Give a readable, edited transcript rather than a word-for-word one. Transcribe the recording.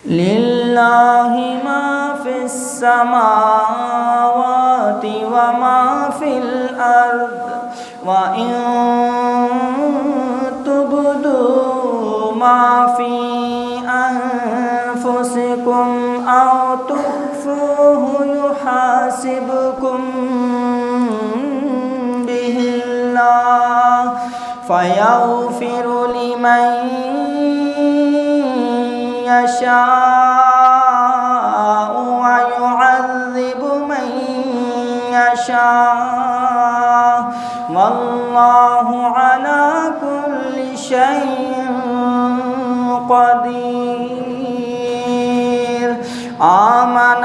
لله ما في السماوات وما في الأرض وإن تبدوا ما في أنفسكم أو تخفوه يحاسبكم به الله فيغفر لمن يشاء ويعذب من يشاء والله على كل شيء قدير آمن